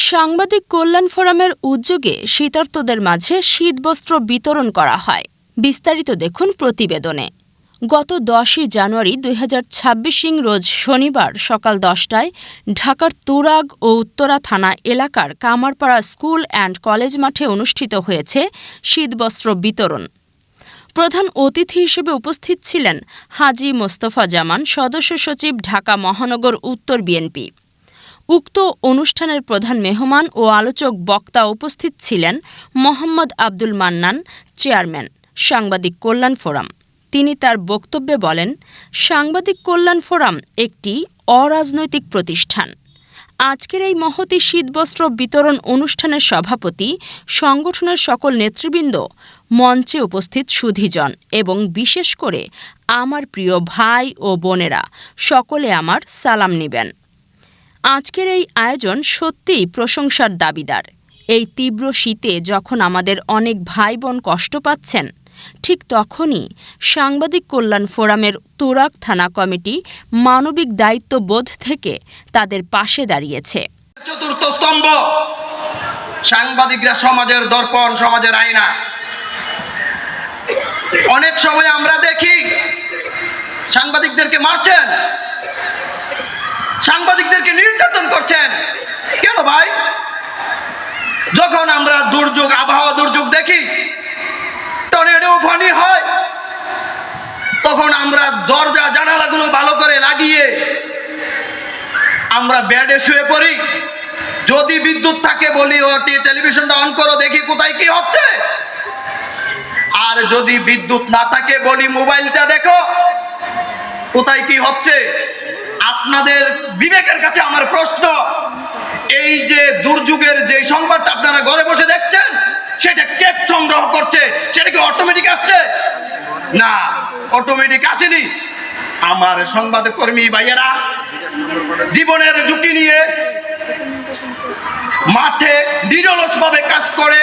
সাংবাদিক কল্যাণ ফোরামের উদ্যোগে শীতার্তদের মাঝে শীতবস্ত্র বিতরণ করা হয়। বিস্তারিত দেখুন প্রতিবেদনে। গত 10 জানুয়ারি 2026 রোজ শনিবার সকাল 10টায় ঢাকার তুরাগ ও উত্তরা থানা এলাকার কামারপাড়া স্কুল অ্যান্ড কলেজ মাঠে অনুষ্ঠিত হয়েছে শীতবস্ত্র বিতরণ। প্রধান অতিথি হিসেবে উপস্থিত ছিলেন হাজী মোস্তফা জামান, সদস্য সচিব, ঢাকা মহানগর উত্তর বিএনপি। উক্ত অনুষ্ঠানের প্রধান মেহমান ও আলোচক বক্তা উপস্থিত ছিলেন মোহাম্মদ আব্দুল মান্নান, চেয়ারম্যান, সাংবাদিক কল্যাণ ফোরাম। তিনি তার বক্তব্যে বলেন, সাংবাদিক কল্যাণ ফোরাম একটি অরাজনৈতিক প্রতিষ্ঠান। আজকের এই মহতী শীতবস্ত্র বিতরণ অনুষ্ঠানের সভাপতি, সংগঠনের সকল নেতৃবৃন্দ, মঞ্চে উপস্থিত সুধীজন এবং বিশেষ করে আমার প্রিয় ভাই ও বোনেরা সকলে আমার সালাম নিবেন। আজকের এই আয়োজন সত্যিই প্রশংসার দাবিদার। এই তীব্র শীতে যখন আমাদের অনেক ভাই বোন কষ্ট পাচ্ছেন, ঠিক তখনই সাংবাদিক কল্যাণ ফোরামের তুরাগ থানা কমিটি মানবিক দায়িত্ববোধ থেকে তাদের পাশে দাঁড়িয়েছে। চতুর্থ স্তম্ভ সাংবাদিকরা সমাজের দর্পণ, সমাজের আয়না। অনেক সময় আমরা দেখি সাংবাদিকদেরকে মারছেন, সাংবাদিকদেরকে নির্যাতন করছেন। কেন ভাই? যখন আমরা দুর্যোগ, আবহাওয়া দুর্যোগ দেখি, টর্নেডো ফানি হয়, তখন আমরা দরজা জানালাগুলো ভালো করে লাগিয়ে আমরা বেডে শুয়ে পড়ি। যদি বিদ্যুৎ থাকে বলি টেলিভিশনটা অন করো, দেখি কোথায় কি হচ্ছে। আর যদি বিদ্যুৎ না থাকে বলি মোবাইলটা দেখো কোথায় কি হচ্ছে। আপনাদের বিবেকের কাছে আমার প্রশ্ন, এই যে দুর্যোগের যে সংবাদটা আপনারা ঘরে বসে দেখছেন, সেটা কে সংগ্রহ করছে? সেটা কি অটোমেটিক আসছে? না, অটোমেটিক আসেনি। আমার সংবাদকর্মী ভাইয়েরা জীবনের ঝুঁকি নিয়ে মাঠে নিরলসভাবে কাজ করে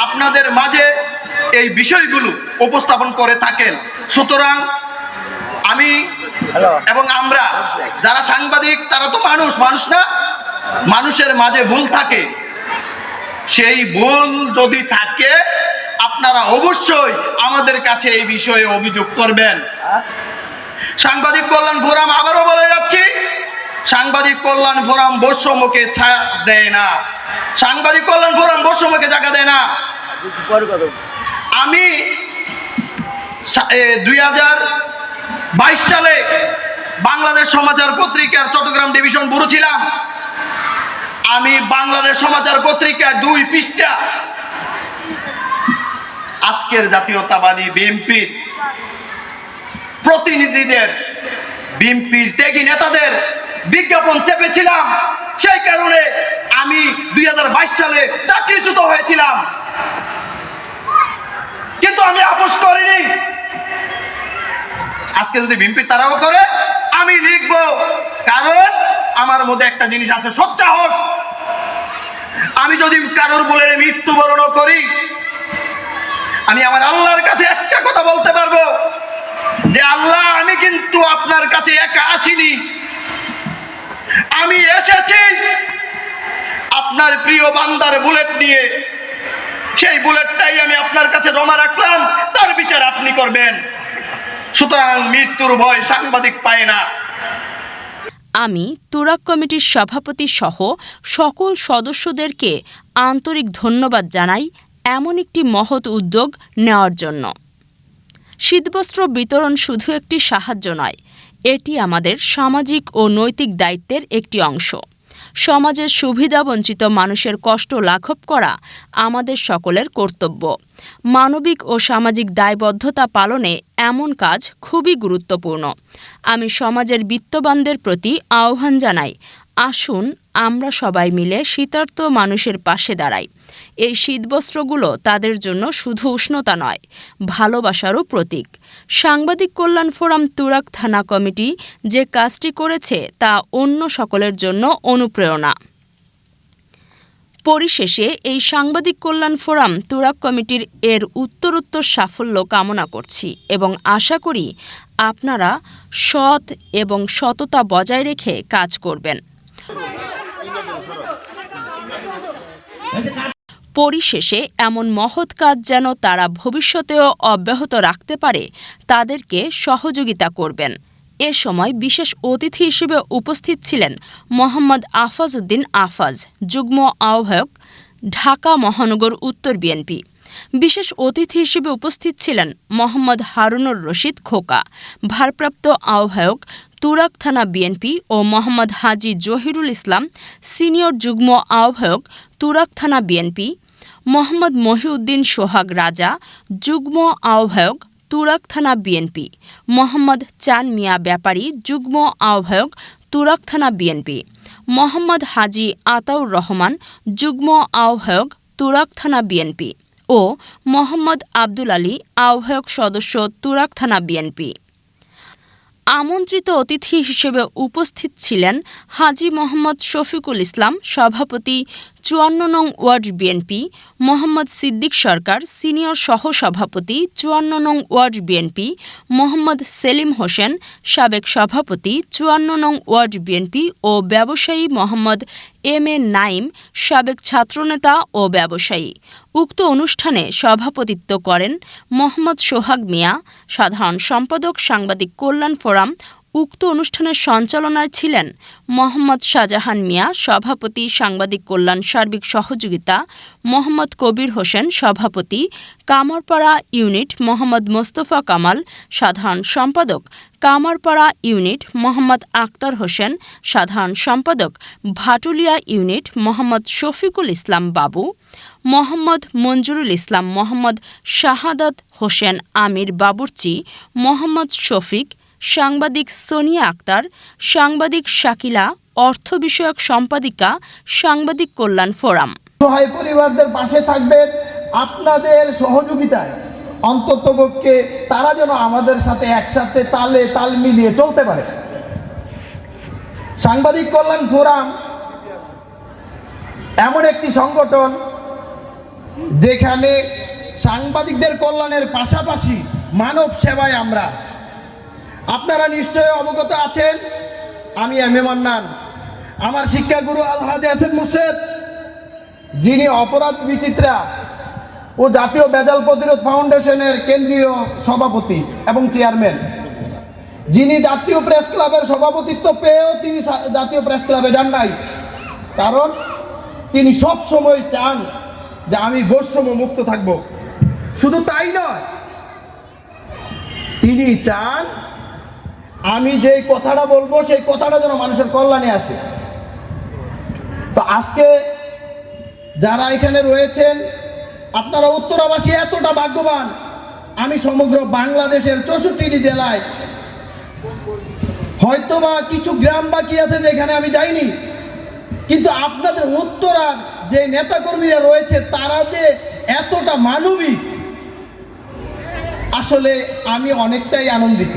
আপনাদের মাঝে এই বিষয়গুলো উপস্থাপন করে থাকেন। সুতরাং আমি এবং আমরা যারা সাংবাদিক, তারা তো মানুষ না, মানুষের মাঝে ভুল থাকে। সেই ভুল যদি থাকে আপনারা অবশ্যই আমাদের কাছে এই বিষয়ে অভিযোগ করবেন। সাংবাদিক কল্যাণ ফোরাম, আবারও বলে যাচ্ছি, সাংবাদিক কল্যাণ ফোরাম বৈষম্যকে ছায়া দেয় না। সাংবাদিক কল্যাণ ফোরাম বৈষম্যকে জায়গা দেয় না। আমি 2022 সালে বাংলাদেশ সমাচার পত্রিকার চট্টগ্রাম ডিভিশন ব্যুরো ছিলাম। আমি বাংলাদেশ সমাচার পত্রিকায় 2 পৃষ্ঠা আজকের জাতীয়তাবাদী বিএনপির প্রতিনিধিদের, বিএনপির ত্যাগী নেতাদের বিজ্ঞাপন চেপেছিলাম। সেই কারণে আমি 2022 সালে চাকরিচ্যুত হয়েছিলাম, কিন্তু আমি আপোষ করিনি। আজকে যদি বিএনপি তারাও করে, আমি লিখব, কারণ আমার মধ্যে একটা জিনিস আছে, সৎসাহস। আমি যদি কারোর বলে মৃত্যুবরণ করি, আমি আমার আল্লাহর কাছে একটা কথা বলতে পারবো যে আল্লাহ, আমি কিন্তু আপনার কাছে একা আসিনি, আমি এসেছি আপনার প্রিয় বান্দার বুলেট নিয়ে। সেই বুলেটটাই আমি আপনার কাছে জমা রাখলাম, তার বিচার আপনি করবেন। সুতরাং মৃত্যুর ভয় সাংবাদিক পায় না। আমি তুরাগ কমিটির সভাপতি সহ সকল সদস্যদেরকে আন্তরিক ধন্যবাদ জানাই এমন একটি মহৎ উদ্যোগ নেওয়ার জন্য। শীতবস্ত্র বিতরণ শুধু একটি সাহায্য নয়, এটি আমাদের সামাজিক ও নৈতিক দায়িত্বের একটি অংশ। সমাজের সুবিধাবঞ্চিত মানুষের কষ্ট লাঘব করা আমাদের সকলের কর্তব্য। মানবিক ও সামাজিক দায়বদ্ধতা পালনে এমন কাজ খুবই গুরুত্বপূর্ণ। আমি সমাজের বিত্তবানদের প্রতি আহ্বান জানাই, আসুন আমরা সবাই মিলে শীতার্ত মানুষের পাশে দাঁড়াই। এই শীতবস্ত্রগুলো তাদের জন্য শুধু উষ্ণতা নয়, ভালোবাসারও প্রতীক। সাংবাদিক কল্যাণ ফোরাম তুরাগ থানা কমিটি যে কাজটি করেছে তা অন্য সকলের জন্য অনুপ্রেরণা। পরিশেষে এই সাংবাদিক কল্যাণ ফোরাম তুরাগ কমিটির এর উত্তরোত্তর সাফল্য কামনা করছি এবং আশা করি আপনারা সৎ এবং সততা বজায় রেখে কাজ করবেন। পরিশেষে এমন মহৎ কাজ যেন তারা ভবিষ্যতেও অব্যাহত রাখতে পারে তাদেরকে সহযোগিতা করবেন। এ সময় বিশেষ অতিথি হিসেবে উপস্থিত ছিলেন মোহাম্মদ আফাজ উদ্দিন আফাজ, যুগ্ম আহ্বায়ক, ঢাকা মহানগর উত্তর বিএনপি। বিশেষ অতিথি হিসেবে উপস্থিত ছিলেন মোহাম্মদ হারুনুর রশিদ খোকা, ভারপ্রাপ্ত আহ্বায়ক, তুরাগ থানা বিএনপি ও মোহাম্মদ হাজী জহিরুল ইসলাম, সিনিয়র যুগ্ম আহ্বায়ক, তুরাগ থানা বিএনপি, মোহাম্মদ মহিউদ্দিন সোহাগ রাজা, যুগ্ম আহ্বায়ক, তুরাগ থানা বিএনপি, মোহাম্মদ চান মিয়া ব্যাপারী, যুগ্ম আহ্বায়ক, তুরাগ থানা বিএনপি, মোহাম্মদ হাজী আতাউর রহমান, যুগ্ম আহ্বায়ক, তুরাগ থানা বিএনপি ও মোহাম্মদ আব্দুল আলী, আহ্বায়ক সদস্য, তুরাগ থানা বিএনপি। আমন্ত্রিত অতিথি হিসেবে উপস্থিত ছিলেন হাজী মোহাম্মদ শফিকুল ইসলাম, সভাপতি, ৫৪ নং ওয়ার্ড বিএনপি, মোহাম্মদ সিদ্দিক সরকার, সিনিয়র সহসভাপতি, ৫৪ নং ওয়ার্ড বিএনপি, মোহাম্মদ সেলিম হোসেন, সাবেক সভাপতি, ৫৪ নং ওয়ার্ড বিএনপি ও ব্যবসায়ী মোহাম্মদ এম এ নাইম, সাবেক ছাত্রনেতা ও ব্যবসায়ী। উক্ত অনুষ্ঠানে সভাপতিত্ব করেন মোহাম্মদ সোহাগ মিয়া, সাধারণ সম্পাদক, সাংবাদিক কল্যাণ ফোরাম। উক্ত অনুষ্ঠানের সঞ্চালনায় ছিলেন মোহাম্মদ শাহজাহান মিয়া, সভাপতি, সাংবাদিক কল্যাণ সার্বিক সহযোগিতা, মোহাম্মদ কবির হোসেন, সভাপতি, কামারপাড়া ইউনিট, মোহাম্মদ মোস্তফা কামাল, সাধারণ সম্পাদক, কামারপাড়া ইউনিট, মোহাম্মদ আক্তার হোসেন, সাধারণ সম্পাদক, ভাটুলিয়া ইউনিট, মোহাম্মদ শফিকুল ইসলাম বাবু, মোহাম্মদ মঞ্জুরুল ইসলাম, মোহাম্মদ শাহাদাত হোসেন আমির বাবুর্চি, মোহাম্মদ শফিক, সাংবাদিক সোনিয়া আক্তার, সাংবাদিক শাকিলা, অর্থ বিষয়ক সম্পাদিকা, সাংবাদিক কল্যাণ ফোরাম। সহায় পরিবারদের পাশে থাকবেন আপনাদের সহযোগিতায়, অন্ততপক্ষে তারা যেন আমাদের সাথে একসাথে তালে তাল মিলিয়ে চলতে পারে। সাংবাদিক কল্যাণ ফোরাম এমন একটি সংগঠন যেখানে সাংবাদিকদের কল্যাণের পাশাপাশি মানব সেবায় আমরা। আপনারা নিশ্চয়ই অবগত আছেন, আমি এম এ মান্নান, আমার শিক্ষাগুরু আলহাজ হাসান মুর্শেদ, যিনি অপরাধ বিচিত্রা ও জাতীয় বেজাল প্রতিরোধ ফাউন্ডেশনের কেন্দ্রীয় সভাপতি এবং চেয়ারম্যান, যিনি জাতীয় প্রেস ক্লাবের সভাপতিত্ব পেয়েও তিনি জাতীয় প্রেস ক্লাবে যান নাই, কারণ তিনি সব সময় চান যে আমি বৈষম্য মুক্ত থাকব। শুধু তাই নয়, তিনি চান আমি যেই কথাটা বলবো সেই কথাটা যেন মানুষের কল্যাণে আসে। তো আজকে যারা এখানে রয়েছেন, আপনারা উত্তরাবাসী এতটা ভাগ্যবান, আমি সমগ্র বাংলাদেশের 64টি জেলায় হয়তোবা কিছু গ্রাম বাকি আছে যেখানে আমি যাইনি, কিন্তু আপনাদের উত্তরার যে নেতাকর্মীরা রয়েছে তারা যে এতটা মানবিক, আসলে আমি অনেকটাই আনন্দিত।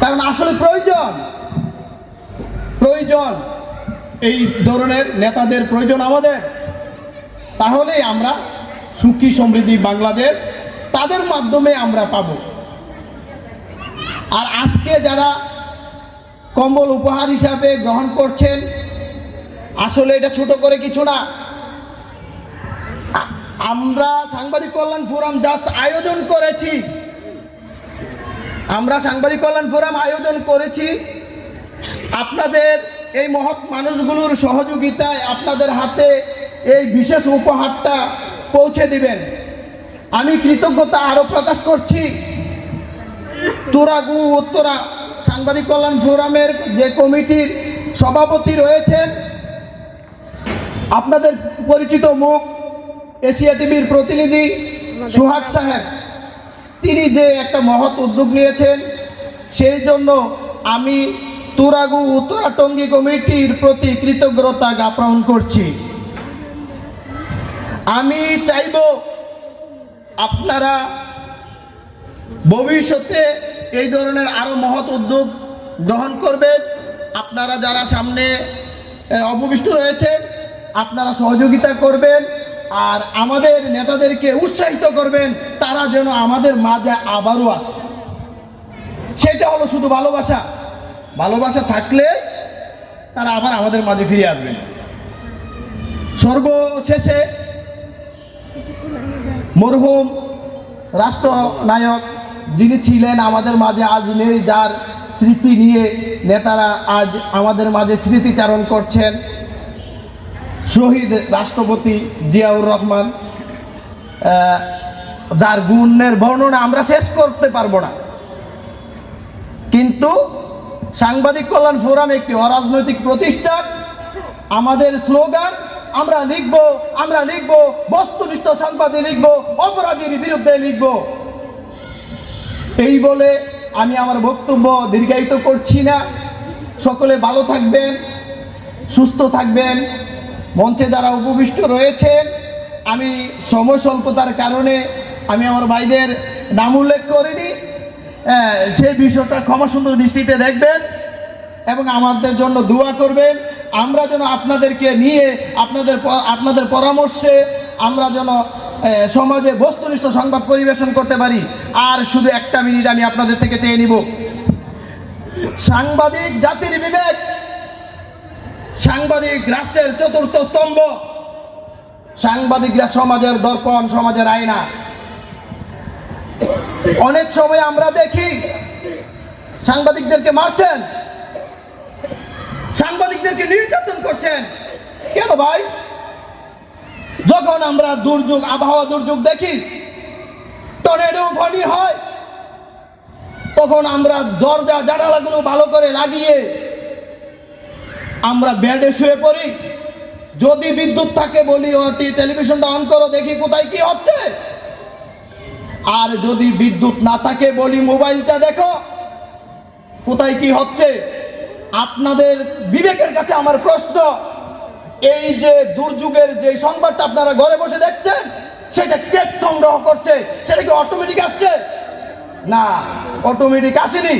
কারণ আসলে প্রয়োজন এই ধরনের নেতাদের প্রয়োজন আমাদের, তাহলেই আমরা সুখী সমৃদ্ধি বাংলাদেশ তাদের মাধ্যমে আমরা পাব। আর আজকে যারা কম্বল উপহার হিসাবে গ্রহণ করছেন, আসলে এটা ছোট করে কিছু না। আমরা সাংবাদিক কল্যাণ ফোরাম জাস্ট আয়োজন করেছি, আপনাদের এই মহৎ মানুষগুলোর সহযোগিতায় আপনাদের হাতে এই বিশেষ উপহারটা পৌঁছে দিবেন। আমি কৃতজ্ঞতা আরো প্রকাশ করছি তুরাগু উত্তরা সাংবাদিক কল্যাণ ফোরামের যে কমিটির সভাপতি রয়েছেন, আপনাদের পরিচিত মুখ এশিয়া টিভির প্রতিনিধি সোহাগ সাহেব, তিনি যে একটা মহৎ উদ্যোগ নিয়েছেন, সেই জন্য আমি তুরাগু উত্তরা টঙ্গী কমিটির প্রতি কৃতজ্ঞতা জ্ঞাপন করছি। আমি চাইব আপনারা ভবিষ্যতে এই ধরনের আরো মহৎ উদ্যোগ গ্রহণ করবেন। আপনারা যারা সামনে অবশিষ্ট রয়েছেন, আপনারা সহযোগিতা করবেন আর আমাদের নেতাদেরকে উৎসাহিত করবেন, তারা যেন আমাদের মাঝে আবারও আসে। সেটা হলো শুধু ভালোবাসা থাকলে তারা আবার আমাদের মাঝে ফিরে আসবেন। সর্বশেষে মরহুম রাষ্ট্রনায়ক যিনি ছিলেন আমাদের মাঝে আজ নেই, যার স্মৃতি নিয়ে নেতারা আজ আমাদের মাঝে স্মৃতিচারণ করছেন, শহীদ রাষ্ট্রপতি জিয়াউর রহমান, যার গুণের বর্ণনা আমরা শেষ করতে পারবো না। কিন্তু সাংবাদিক কল্যাণ ফোরাম একটি অরাজনৈতিক প্রতিষ্ঠান। আমাদের স্লোগান আমরা লিখব বস্তুনিষ্ঠ সংবাদে লিখব, অপরাধীর বিরুদ্ধে লিখব। এই বলে আমি আমার বক্তব্য দীর্ঘায়িত করছি না। সকলে ভালো থাকবেন, সুস্থ থাকবেন। মঞ্চে যারা উপবিষ্ট রয়েছেন, আমি সময় স্বল্পতার কারণে আমি আমার ভাইদের নাম উল্লেখ করিনি, সেই বিষয়টা ক্ষমা সুন্দর দৃষ্টিতে দেখবেন এবং আমাদের জন্য দোয়া করবেন। আমরা যেন আপনাদেরকে নিয়ে আপনাদের পরামর্শে আমরা যেন সমাজে বস্তুনিষ্ঠ সংবাদ পরিবেশন করতে পারি। আর শুধু একটা মিনিট আমি আপনাদের থেকে চেয়ে নিব। সাংবাদিক জাতির বিবেক, সাংবাদিক রাষ্ট্রের চতুর্থ স্তম্ভ, সাংবাদিকরা সমাজের দর্পণ, সমাজের আয়না। অনেক সময় আমরা দেখি সাংবাদিকদেরকে মারছেন, সাংবাদিকদেরকে নির্যাতন করছেন। কেন ভাই? যখন আমরা দুর্যোগ, আবহাওয়া দুর্যোগ দেখি, টর্নেডো ফনি হয়, তখন আমরা দরজা জানালাগুলো ভালো করে লাগিয়ে আমরা বেডে শুয়ে পড়ি। যদি বিদ্যুৎ থাকে বলি টেলিভিশনটা অন করো, দেখি কোথায় কি হচ্ছে। আর যদি বিদ্যুৎ না থাকে বলি মোবাইলটা দেখো কোথায় কি হচ্ছে। আপনাদের বিবেকের কাছে আমার প্রশ্ন, এই যে দুর্যোগের যে সংবাদটা আপনারা ঘরে বসে দেখছেন, সেটা কে সংগ্রহ করছে? সেটা কি অটোমেটিক আসছে? না, অটোমেটিক আসেনি।